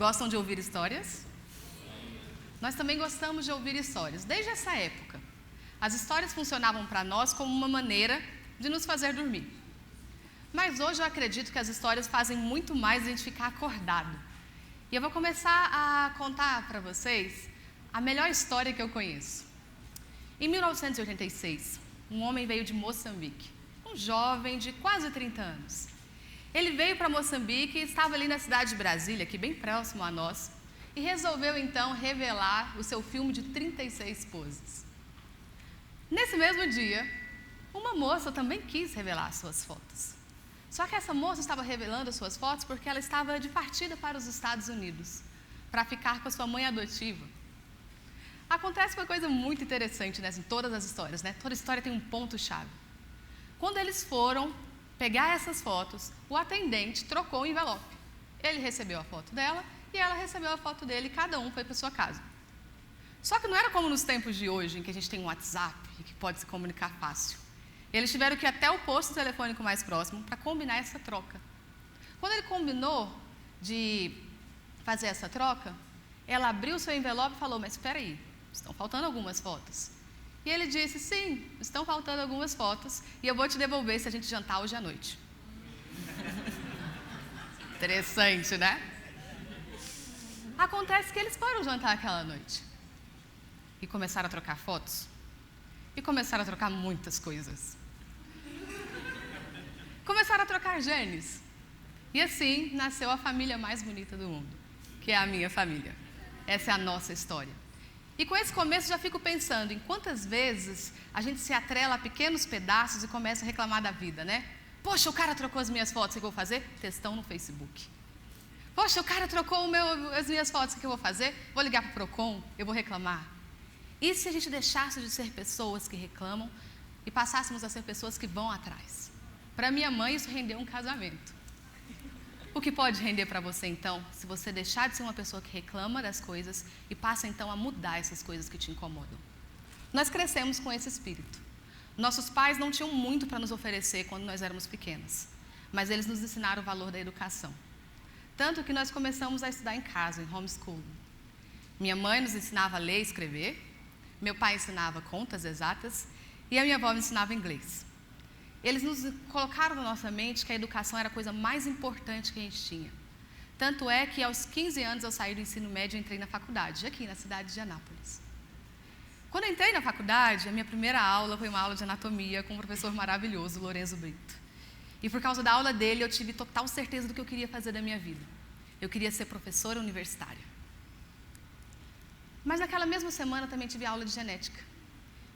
Gostam de ouvir histórias? Nós também gostamos de ouvir histórias. Desde essa época, as histórias funcionavam para nós como uma maneira de nos fazer dormir. Mas hoje eu acredito que as histórias fazem muito mais a gente ficar acordado. E eu vou começar a contar para vocês a melhor história que eu conheço. Em 1986, um homem veio de Moçambique, um jovem de quase 30 anos. Ele veio para Moçambique e estava ali na cidade de Brasília, aqui bem próximo a nós, e resolveu então revelar o seu filme de 36 poses. Nesse mesmo dia, uma moça também quis revelar suas fotos. Só que essa moça estava revelando as suas fotos porque ela estava de partida para os Estados Unidos, para ficar com a sua mãe adotiva. Acontece uma coisa muito interessante em todas as histórias, né? Toda história tem um ponto-chave. Quando eles foram pegar essas fotos, o atendente trocou o envelope. Ele recebeu a foto dela e ela recebeu a foto dele e cada um foi para sua casa. Só que não era como nos tempos de hoje, em que a gente tem um WhatsApp e que pode se comunicar fácil. Eles tiveram que ir até o posto telefônico mais próximo para combinar essa troca. Quando ele combinou de fazer essa troca, ela abriu o seu envelope e falou: mas espera aí, estão faltando algumas fotos. E ele disse: sim, estão faltando algumas fotos e eu vou te devolver se a gente jantar hoje à noite. Interessante, né? Acontece que eles foram jantar aquela noite e começaram a trocar fotos e começaram a trocar muitas coisas. Começaram a trocar genes e assim nasceu a família mais bonita do mundo, que é a minha família. Essa é a nossa história. E com esse começo já fico pensando em quantas vezes a gente se atrela a pequenos pedaços e começa a reclamar da vida, né? Poxa, o cara trocou as minhas fotos, o que eu vou fazer? Textão no Facebook. Poxa, o cara trocou as minhas fotos, o que eu vou fazer? Vou ligar para o Procon, eu vou reclamar. E se a gente deixasse de ser pessoas que reclamam e passássemos a ser pessoas que vão atrás? Para minha mãe isso rendeu um casamento. O que pode render para você então, se você deixar de ser uma pessoa que reclama das coisas e passa então a mudar essas coisas que te incomodam? Nós crescemos com esse espírito. Nossos pais não tinham muito para nos oferecer quando nós éramos pequenas, mas eles nos ensinaram o valor da educação. Tanto que nós começamos a estudar em casa, em homeschooling. Minha mãe nos ensinava a ler e escrever, meu pai ensinava contas exatas e a minha avó me ensinava inglês. Eles nos colocaram na nossa mente que a educação era a coisa mais importante que a gente tinha. Tanto é que aos 15 anos eu saí do ensino médio e entrei na faculdade, aqui na cidade de Anápolis. Quando eu entrei na faculdade, a minha primeira aula foi uma aula de anatomia com um professor maravilhoso, Lorenzo Brito. E por causa da aula dele eu tive total certeza do que eu queria fazer da minha vida. Eu queria ser professora universitária. Mas naquela mesma semana também tive aula de genética.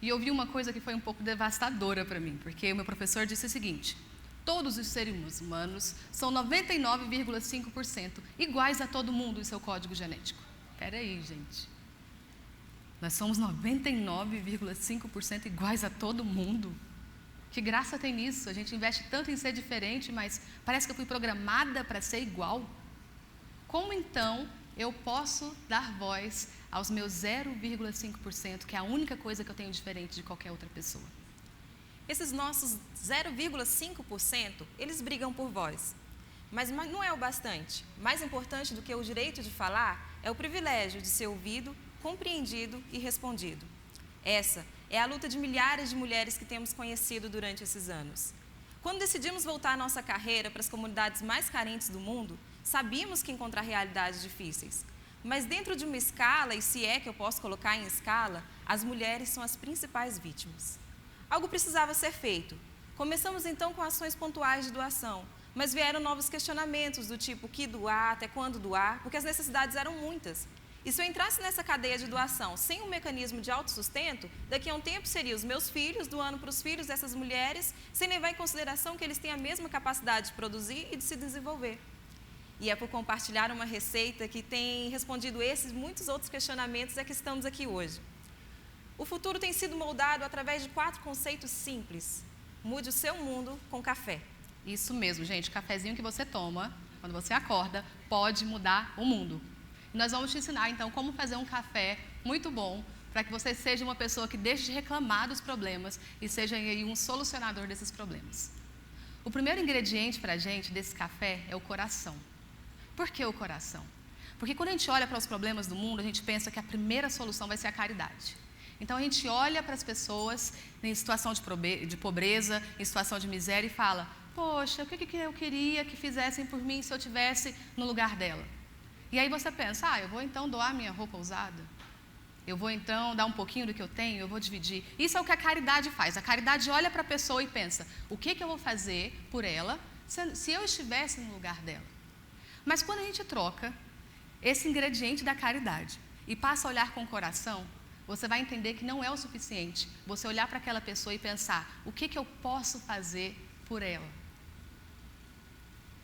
E eu vi uma coisa que foi um pouco devastadora para mim, porque o meu professor disse o seguinte: todos os seres humanos são 99,5% iguais a todo mundo em seu código genético. Espera aí, gente. Nós somos 99,5% iguais a todo mundo? Que graça tem nisso? A gente investe tanto em ser diferente, mas parece que eu fui programada para ser igual. Como então eu posso dar voz aos meus 0,5%, que é a única coisa que eu tenho diferente de qualquer outra pessoa? Esses nossos 0,5%, eles brigam por voz. Mas não é o bastante. Mais importante do que o direito de falar é o privilégio de ser ouvido, compreendido e respondido. Essa é a luta de milhares de mulheres que temos conhecido durante esses anos. Quando decidimos voltar a nossa carreira para as comunidades mais carentes do mundo, sabíamos que encontrar realidades difíceis. Mas dentro de uma escala, e se é que eu posso colocar em escala, as mulheres são as principais vítimas. Algo precisava ser feito. Começamos então com ações pontuais de doação, mas vieram novos questionamentos do tipo: que doar, até quando doar, porque as necessidades eram muitas. E se eu entrasse nessa cadeia de doação sem um mecanismo de autossustento, daqui a um tempo seriam os meus filhos doando para os filhos dessas mulheres, sem levar em consideração que eles têm a mesma capacidade de produzir e de se desenvolver. E é por compartilhar uma receita que tem respondido esses e muitos outros questionamentos é que estamos aqui hoje. O futuro tem sido moldado através de 4 conceitos simples. Mude o seu mundo com café. Isso mesmo, gente. O cafezinho que você toma quando você acorda pode mudar o mundo. E nós vamos te ensinar, então, como fazer um café muito bom para que você seja uma pessoa que deixe de reclamar dos problemas e seja aí um solucionador desses problemas. O primeiro ingrediente para a gente desse café é o coração. Por que o coração? Porque quando a gente olha para os problemas do mundo, a gente pensa que a primeira solução vai ser a caridade. Então a gente olha para as pessoas em situação de pobreza, em situação de miséria e fala: poxa, o que eu queria que fizessem por mim se eu estivesse no lugar dela? E aí você pensa: eu vou então doar minha roupa usada? Eu vou então dar um pouquinho do que eu tenho? Eu vou dividir? Isso é o que a caridade faz. A caridade olha para a pessoa e pensa: o que eu vou fazer por ela se eu estivesse no lugar dela? Mas quando a gente troca esse ingrediente da caridade e passa a olhar com o coração, você vai entender que não é o suficiente você olhar para aquela pessoa e pensar: o que eu posso fazer por ela?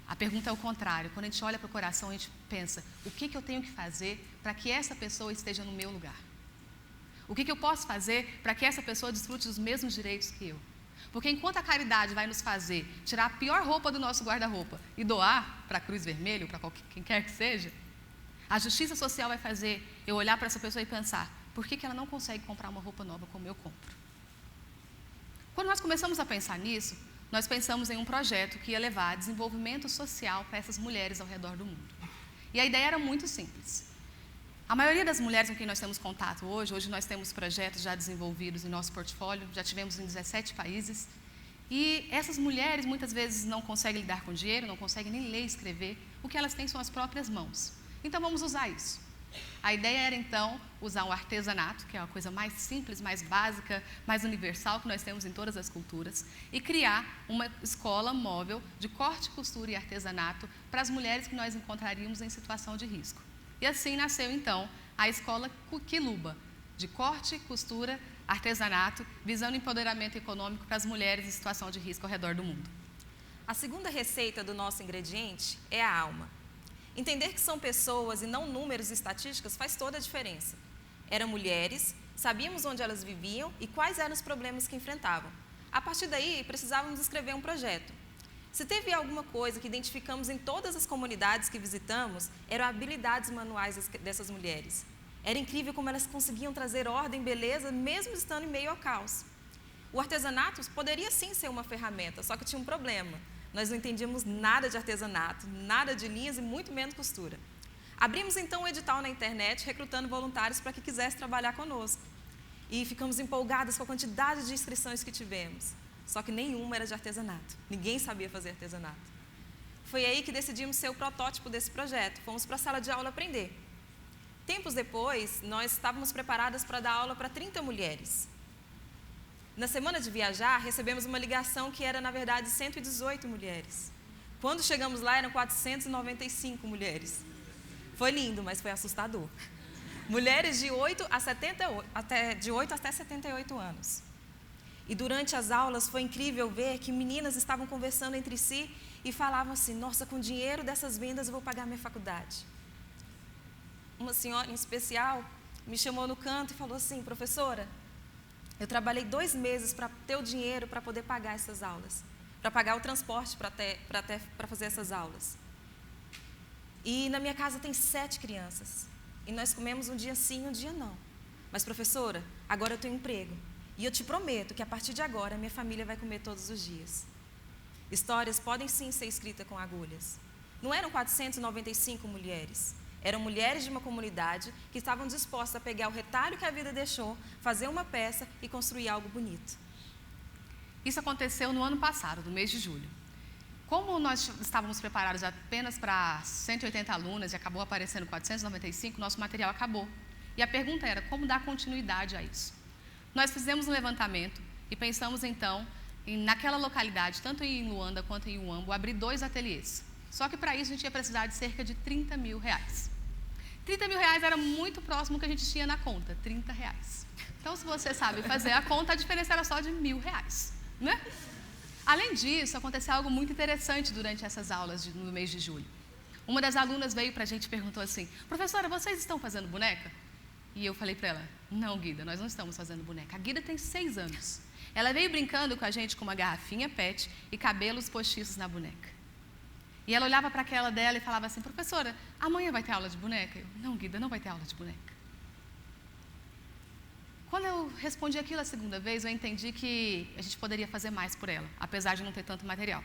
A pergunta é o contrário. Quando a gente olha para o coração, a gente pensa: o que eu tenho que fazer para que essa pessoa esteja no meu lugar? O que eu posso fazer para que essa pessoa desfrute dos mesmos direitos que eu? Porque enquanto a caridade vai nos fazer tirar a pior roupa do nosso guarda-roupa e doar para a Cruz Vermelha, ou para quem quer que seja, a justiça social vai fazer eu olhar para essa pessoa e pensar: por que ela não consegue comprar uma roupa nova como eu compro? Quando nós começamos a pensar nisso, nós pensamos em um projeto que ia levar desenvolvimento social para essas mulheres ao redor do mundo. E a ideia era muito simples. A maioria das mulheres com quem nós temos contato hoje nós temos projetos já desenvolvidos em nosso portfólio, já tivemos em 17 países, e essas mulheres muitas vezes não conseguem lidar com dinheiro, não conseguem nem ler e escrever, o que elas têm são as próprias mãos. Então vamos usar isso. A ideia era então usar o artesanato, que é a coisa mais simples, mais básica, mais universal que nós temos em todas as culturas, e criar uma escola móvel de corte, costura e artesanato para as mulheres que nós encontraríamos em situação de risco. E assim nasceu então a escola Quiluba, de corte, costura, artesanato, visando empoderamento econômico para as mulheres em situação de risco ao redor do mundo. A segunda receita do nosso ingrediente é a alma. Entender que são pessoas e não números e estatísticas faz toda a diferença. Eram mulheres, sabíamos onde elas viviam e quais eram os problemas que enfrentavam. A partir daí, precisávamos escrever um projeto. Se teve alguma coisa que identificamos em todas as comunidades que visitamos, eram habilidades manuais dessas mulheres. Era incrível como elas conseguiam trazer ordem e beleza, mesmo estando em meio ao caos. O artesanato poderia sim ser uma ferramenta, só que tinha um problema. Nós não entendíamos nada de artesanato, nada de linhas e muito menos costura. Abrimos então um edital na internet, recrutando voluntários para que quisesse trabalhar conosco. E ficamos empolgadas com a quantidade de inscrições que tivemos. Só que nenhuma era de artesanato. Ninguém sabia fazer artesanato. Foi aí que decidimos ser o protótipo desse projeto. Fomos para a sala de aula aprender. Tempos depois, nós estávamos preparadas para dar aula para 30 mulheres. Na semana de viajar, recebemos uma ligação que era, na verdade, 118 mulheres. Quando chegamos lá, eram 495 mulheres. Foi lindo, mas foi assustador. Mulheres de 8 até 78 anos. E durante as aulas foi incrível ver que meninas estavam conversando entre si e falavam assim: nossa, com o dinheiro dessas vendas eu vou pagar minha faculdade. Uma senhora em especial me chamou no canto e falou assim: professora, eu trabalhei 2 meses para ter o dinheiro para poder pagar essas aulas, para pagar o transporte para fazer essas aulas. E na minha casa tem 7 crianças. E nós comemos um dia sim, um dia não. Mas professora, agora eu tenho um emprego. E eu te prometo que a partir de agora minha família vai comer todos os dias. Histórias podem sim ser escritas com agulhas. Não eram 495 mulheres. Eram mulheres de uma comunidade que estavam dispostas a pegar o retalho que a vida deixou, fazer uma peça e construir algo bonito. Isso aconteceu no ano passado, no mês de julho. Como nós estávamos preparados apenas para 180 alunas e acabou aparecendo 495, nosso material acabou. E a pergunta era: como dar continuidade a isso? Nós fizemos um levantamento e pensamos então, naquela localidade, tanto em Luanda quanto em Uambo, abrir 2 ateliês. Só que para isso a gente ia precisar de cerca de R$30 mil. R$30 mil era muito próximo do que a gente tinha na conta, R$30. Então, se você sabe fazer a conta, a diferença era só de R$1.000, né? Além disso, aconteceu algo muito interessante durante essas aulas no mês de julho. Uma das alunas veio para a gente e perguntou assim: professora, vocês estão fazendo boneca? E eu falei para ela: não, Guida, nós não estamos fazendo boneca. A Guida tem 6 anos. Ela veio brincando com a gente com uma garrafinha PET e cabelos postiços na boneca. E ela olhava para aquela dela e falava assim: professora, amanhã vai ter aula de boneca? Eu: não, Guida, não vai ter aula de boneca. Quando eu respondi aquilo a segunda vez, eu entendi que a gente poderia fazer mais por ela, apesar de não ter tanto material.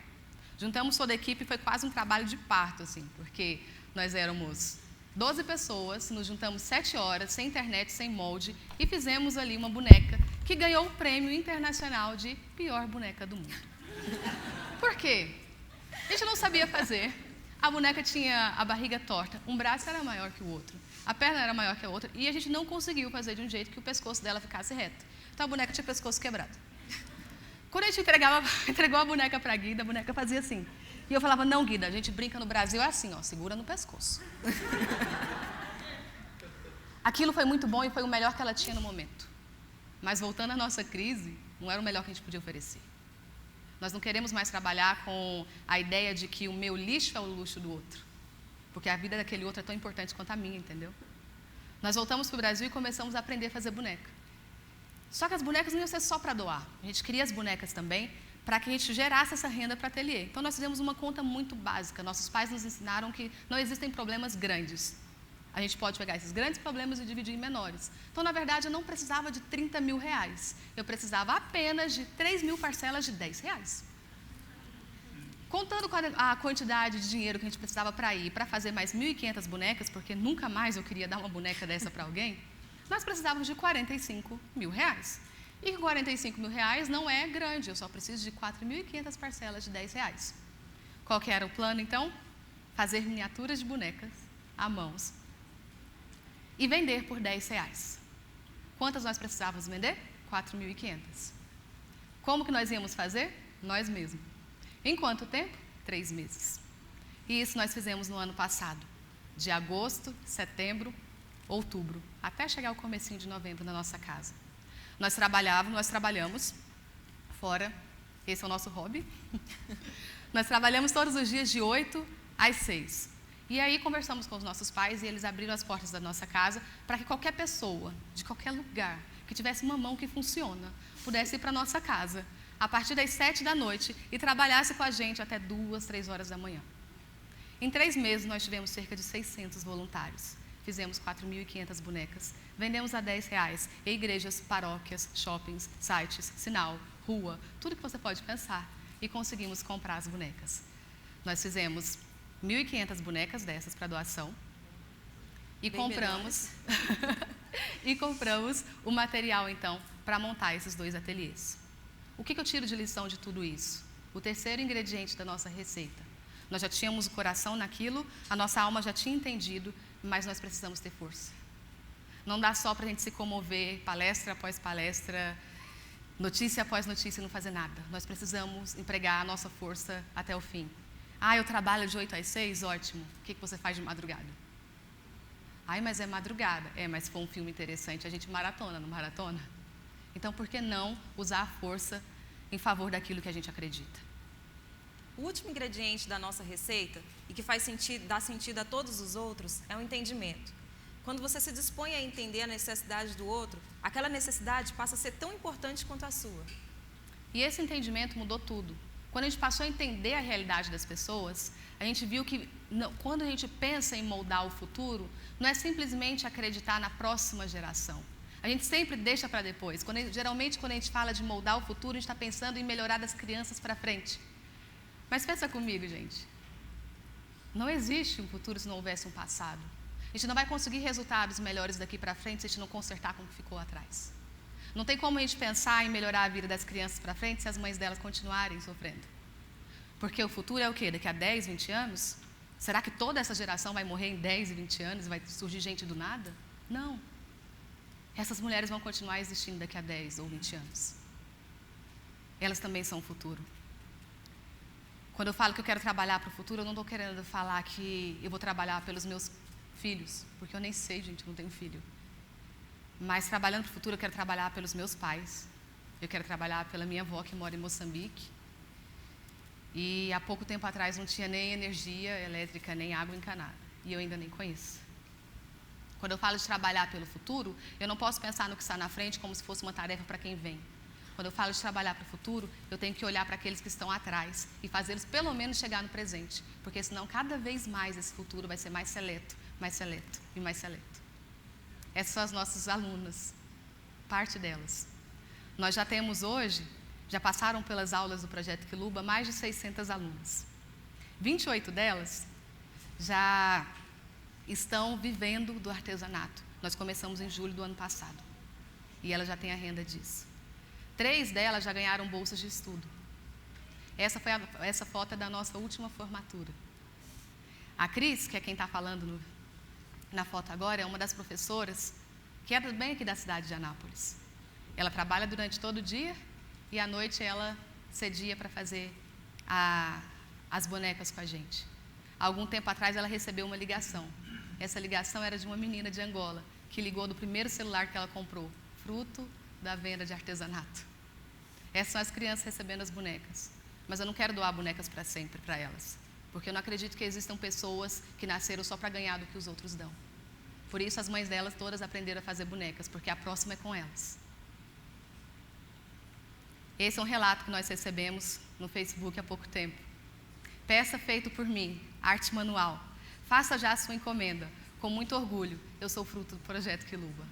Juntamos toda a equipe e foi quase um trabalho de parto, assim, porque nós éramos 12 pessoas, nos juntamos 7 horas, sem internet, sem molde, e fizemos ali uma boneca que ganhou o prêmio internacional de pior boneca do mundo. Por quê? A gente não sabia fazer. A boneca tinha a barriga torta, um braço era maior que o outro, a perna era maior que a outra, e a gente não conseguiu fazer de um jeito que o pescoço dela ficasse reto. Então a boneca tinha o pescoço quebrado. Quando a gente entregou a boneca para a Guida, a boneca fazia assim. E eu falava, não, Guida, a gente brinca no Brasil é assim, ó, segura no pescoço. Aquilo foi muito bom e foi o melhor que ela tinha no momento. Mas voltando à nossa crise, não era o melhor que a gente podia oferecer. Nós não queremos mais trabalhar com a ideia de que o meu lixo é o luxo do outro. Porque a vida daquele outro é tão importante quanto a minha, entendeu? Nós voltamos para o Brasil e começamos a aprender a fazer boneca. Só que as bonecas não iam ser só para doar. A gente queria as bonecas também para que a gente gerasse essa renda para ateliê. Então, nós fizemos uma conta muito básica. Nossos pais nos ensinaram que não existem problemas grandes. A gente pode pegar esses grandes problemas e dividir em menores. Então, na verdade, eu não precisava de 30 mil reais. Eu precisava apenas de 3 mil parcelas de 10 reais. Contando com a quantidade de dinheiro que a gente precisava para ir, para fazer mais 1.500 bonecas, porque nunca mais eu queria dar uma boneca dessa para alguém, nós precisávamos de 45 mil reais. E com 45 mil reais não é grande, eu só preciso de 4.500 parcelas de 10 reais. Qual que era o plano, então? Fazer miniaturas de bonecas à mãos e vender por 10 reais. Quantas nós precisávamos vender? 4.500. Como que nós íamos fazer? Nós mesmos. Em quanto tempo? 3 meses. E isso nós fizemos no ano passado, de agosto, setembro, outubro, até chegar ao comecinho de novembro na nossa casa. Nós trabalhamos fora, esse é o nosso hobby. Nós trabalhamos todos os dias de 8 às 6. E aí conversamos com os nossos pais e eles abriram as portas da nossa casa para que qualquer pessoa, de qualquer lugar, que tivesse uma mão que funciona, pudesse ir para a nossa casa, a partir das 7 da noite, e trabalhasse com a gente até 2, 3 horas da manhã. Em 3 meses, nós tivemos cerca de 600 voluntários. Fizemos 4.500 bonecas. Vendemos a 10 reais em igrejas, paróquias, shoppings, sites, sinal, rua, tudo que você pode pensar. E conseguimos comprar as bonecas. Nós fizemos 1.500 bonecas dessas para doação. E compramos e compramos o material, então, para montar esses 2 ateliês. O que eu tiro de lição de tudo isso? O terceiro ingrediente da nossa receita. Nós já tínhamos o coração naquilo, a nossa alma já tinha entendido, mas nós precisamos ter força. Não dá só para a gente se comover, palestra após palestra, notícia após notícia e não fazer nada. Nós precisamos empregar a nossa força até o fim. Ah, eu trabalho de 8 às 6, ótimo. O que você faz de madrugada? Ai, mas é madrugada. Mas se for um filme interessante, a gente maratona, não maratona? Então, por que não usar a força em favor daquilo que a gente acredita? O último ingrediente da nossa receita, e que dá sentido a todos os outros, é o entendimento. Quando você se dispõe a entender a necessidade do outro, aquela necessidade passa a ser tão importante quanto a sua. E esse entendimento mudou tudo. Quando a gente passou a entender a realidade das pessoas, a gente viu que quando a gente pensa em moldar o futuro, não é simplesmente acreditar na próxima geração. A gente sempre deixa para depois. Geralmente, quando a gente fala de moldar o futuro, a gente está pensando em melhorar das crianças para frente. Mas pensa comigo, gente. Não existe um futuro se não houvesse um passado. A gente não vai conseguir resultados melhores daqui para frente se a gente não consertar com o que ficou atrás. Não tem como a gente pensar em melhorar a vida das crianças para frente se as mães delas continuarem sofrendo. Porque o futuro é o quê? Daqui a 10, 20 anos? Será que toda essa geração vai morrer em 10 e 20 anos e vai surgir gente do nada? Não. Essas mulheres vão continuar existindo daqui a 10 ou 20 anos. Elas também são o futuro. Quando eu falo que eu quero trabalhar para o futuro, eu não estou querendo falar que eu vou trabalhar pelos meus filhos, porque eu nem sei, gente, eu não tenho filho. Mas trabalhando para o futuro, eu quero trabalhar pelos meus pais. Eu quero trabalhar pela minha avó, que mora em Moçambique. E há pouco tempo atrás não tinha nem energia elétrica, nem água encanada. E eu ainda nem conheço. Quando eu falo de trabalhar pelo futuro, eu não posso pensar no que está na frente como se fosse uma tarefa para quem vem. Quando eu falo de trabalhar para o futuro, eu tenho que olhar para aqueles que estão atrás e fazê-los pelo menos chegar no presente. Porque senão cada vez mais esse futuro vai ser mais seleto e mais seleto. Essas são as nossas alunas, parte delas. Nós já temos hoje, já passaram pelas aulas do Projeto Quiluba, mais de 600 alunas. 28 delas já estão vivendo do artesanato. Nós começamos em julho do ano passado. E elas já têm a renda disso. 3 delas já ganharam bolsas de estudo. Essa foto é da nossa última formatura. A Cris, que é quem está falando na foto agora, é uma das professoras que é bem aqui da cidade de Anápolis. Ela trabalha durante todo o dia e à noite ela cedia para fazer as bonecas com a gente. Há algum tempo atrás ela recebeu uma ligação. Essa ligação era de uma menina de Angola, que ligou do primeiro celular que ela comprou, fruto da venda de artesanato. Essas são as crianças recebendo as bonecas. Mas eu não quero doar bonecas para sempre para elas, porque eu não acredito que existam pessoas que nasceram só para ganhar do que os outros dão. Por isso as mães delas todas aprenderam a fazer bonecas, porque a próxima é com elas. Esse é um relato que nós recebemos no Facebook há pouco tempo. Peça feito por mim, arte manual. Faça já a sua encomenda. Com muito orgulho, eu sou fruto do Projeto Quiluba.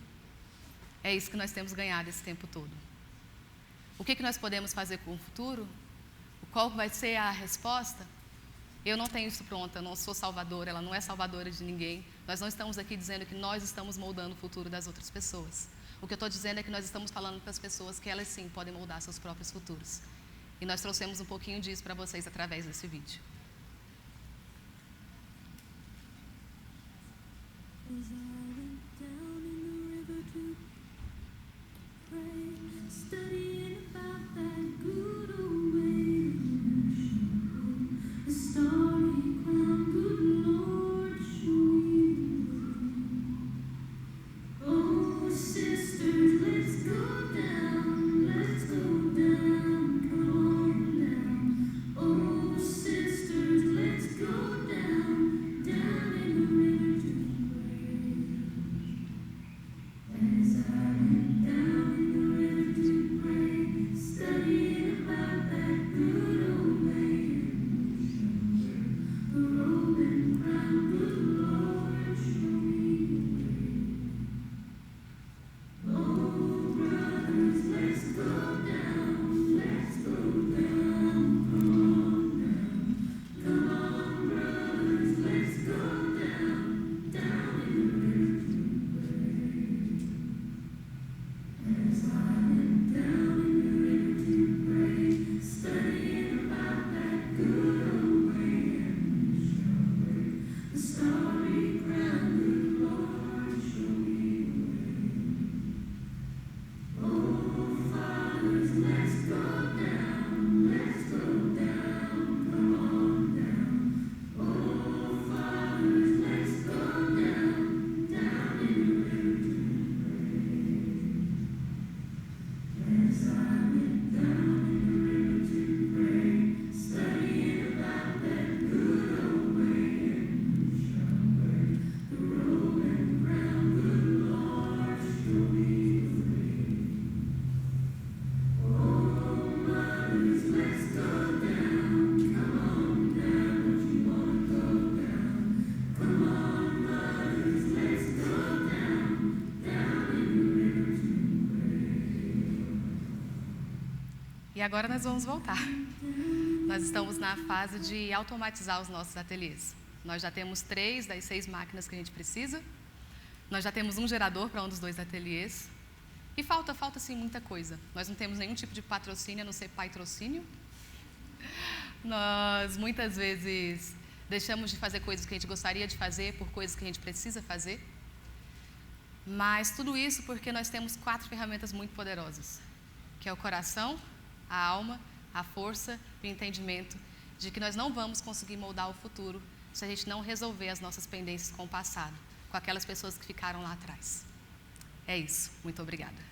É isso que nós temos ganhado esse tempo todo. O que nós podemos fazer com o futuro? Qual vai ser a resposta? Eu não tenho isso pronto, eu não sou salvadora, ela não é salvadora de ninguém. Nós não estamos aqui dizendo que nós estamos moldando o futuro das outras pessoas. O que eu estou dizendo é que nós estamos falando para as pessoas que elas sim podem moldar seus próprios futuros. E nós trouxemos um pouquinho disso para vocês através desse vídeo. E agora nós vamos voltar. Nós estamos na fase de automatizar os nossos ateliês. Nós já temos 3 das 6 máquinas que a gente precisa. Nós já temos um gerador para um dos 2 ateliês. E falta sim muita coisa. Nós não temos nenhum tipo de patrocínio, a não ser patrocínio. Nós muitas vezes deixamos de fazer coisas que a gente gostaria de fazer por coisas que a gente precisa fazer. Mas tudo isso porque nós temos 4 ferramentas muito poderosas, que é o coração, a alma, a força e o entendimento de que nós não vamos conseguir moldar o futuro se a gente não resolver as nossas pendências com o passado, com aquelas pessoas que ficaram lá atrás. É isso. Muito obrigada.